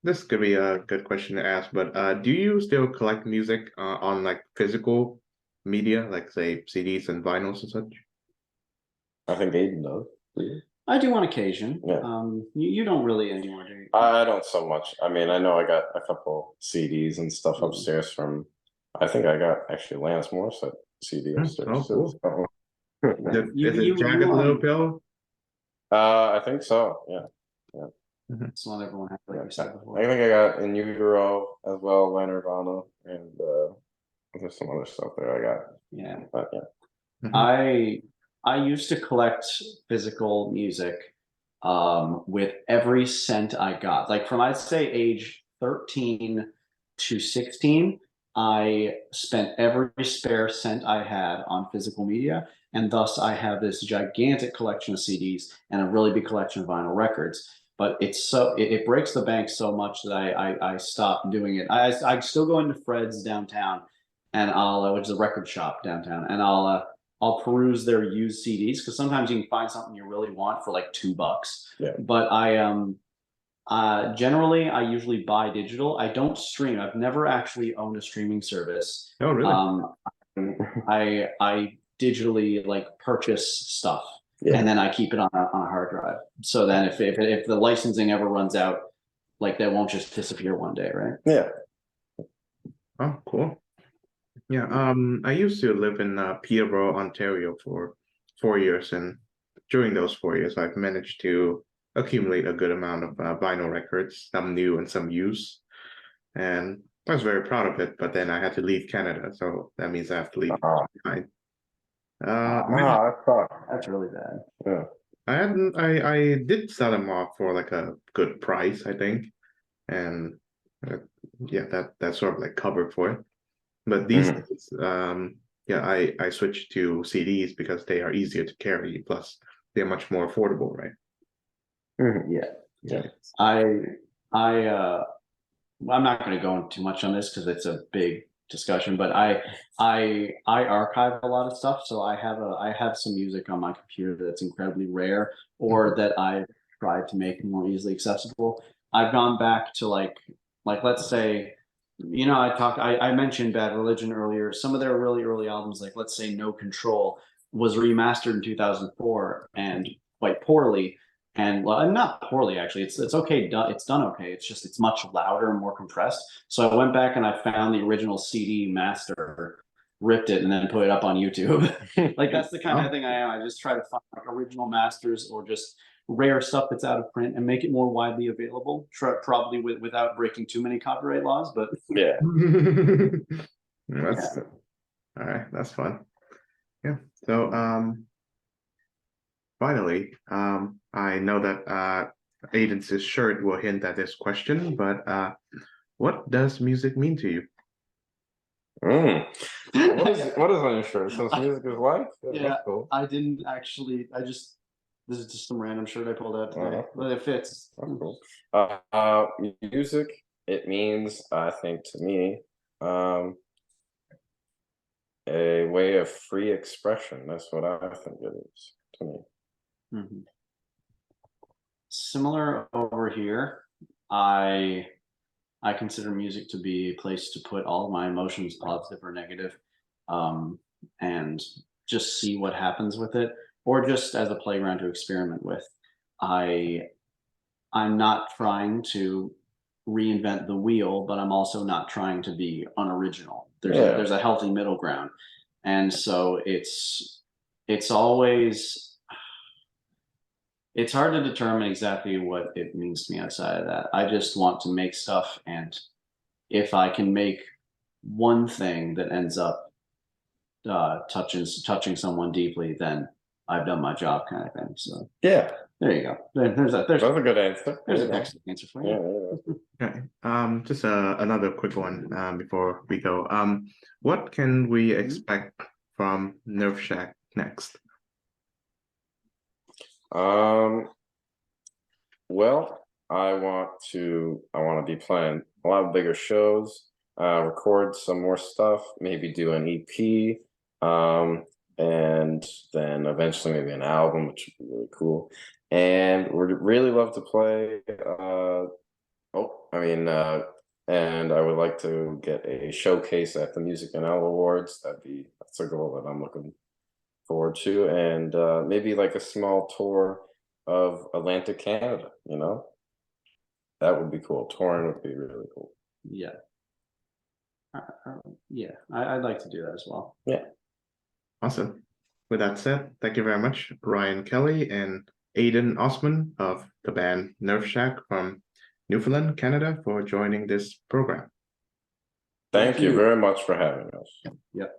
A: This could be a good question to ask, but do you still collect music on like physical media, like say CDs and vinyls and such?
C: I think Aiden does.
B: I do on occasion.
C: Yeah.
B: You don't really anymore, do you?
C: I don't so much. I mean, I know I got a couple CDs and stuff upstairs from. I think I got actually Lance Morissette CD upstairs.
A: Oh, cool. Is it Jagged Little Pill?
C: I think so. Yeah.
B: It's not everyone has, like you said before.
C: I think I got In Utero as well, Nirvana, and there's some other stuff there I got.
B: Yeah.
C: But yeah.
B: I used to collect physical music with every cent I got. Like from I'd say age 13 to 16, I spent every spare cent I had on physical media, and thus I have this gigantic collection of CDs and a really big collection of vinyl records. But it breaks the bank so much that I stopped doing it. I still go into Fred's downtown, and which is a record shop downtown, and I'll peruse their used CDs because sometimes you can find something you really want for like $2.
C: Yeah.
B: But generally I usually buy digital. I don't stream. I've never actually owned a streaming service.
A: Oh, really?
B: I digitally like purchase stuff,
C: Yeah.
B: and then I keep it on a hard drive. So then if the licensing ever runs out, like that won't just disappear one day, right?
C: Yeah.
A: Oh, cool. Yeah, I used to live in Peterborough, Ontario for 4 years, and during those 4 years, I've managed to accumulate a good amount of vinyl records, some new and some used, and I was very proud of it. But then I had to leave Canada, so that means I have to leave behind.
C: I thought.
B: That's really bad.
C: Yeah.
A: I did sell them off for like a good price, I think, and yeah, that sort of like covered for it. But these days, yeah, I switched to CDs because they are easier to carry, plus they're much more affordable, right?
B: Yeah. I'm not going to go into too much on this because it's a big discussion, but I archive a lot of stuff, so I have some music on my computer that's incredibly rare or that I've tried to make more easily accessible. I've gone back to like let's say, you know, I mentioned Bad Religion earlier. Some of their really early albums, like let's say No Control, was remastered in 2004 and quite poorly. And well, not poorly actually. It's okay. It's done okay. It's just it's much louder and more compressed. So I went back and I found the original CD master, ripped it, and then put it up on YouTube. Like that's the kind of thing I am. I just try to find like original masters or just rare stuff that's out of print and make it more widely available. Probably without breaking too many copyright laws, but
C: Yeah.
A: That's all right. That's fun. Yeah. So finally, I know that Aiden's shirt will hint at this question, but what does music mean to you?
C: What is on your shirt? It says music is life?
B: Yeah,
C: That's cool.
B: I didn't actually. This is just some random shirt I pulled out today, but it fits.
C: That's cool. Music, it means, I think, to me, a way of free expression. That's what I think it is to me.
B: Mm-hmm. Similar over here. I consider music to be a place to put all of my emotions, positive or negative, and just see what happens with it, or just as a playground to experiment with. I'm not trying to reinvent the wheel, but I'm also not trying to be unoriginal. There's a healthy middle ground, and so it's always. It's hard to determine exactly what it means to me outside of that. I just want to make stuff, and if I can make one thing that ends up touching someone deeply, then I've done my job, kind of thing. So
C: yeah,
B: there you go. There's
C: a good answer.
B: There's an excellent answer for you.
C: Yeah.
A: Okay. Just another quick one before we go. What can we expect from Nerve Shack next?
C: Well, I want to be playing a lot of bigger shows, record some more stuff, maybe do an EP, and then eventually maybe an album, which would be really cool. And we'd really love to play. And I would like to get a showcase at the Music NL Awards. That's a goal that I'm looking forward to, and maybe like a small tour of Atlantic Canada. You know, that would be cool. Touring would be really cool.
B: Yeah. Yeah, I'd like to do that as well.
C: Yeah.
A: Awesome. With that said, thank you very much, Ryan Kelly and Aiden Osmond of the band Nerve Shack from Newfoundland, Canada, for joining this program.
C: Thank you very much for having us.
B: Yep.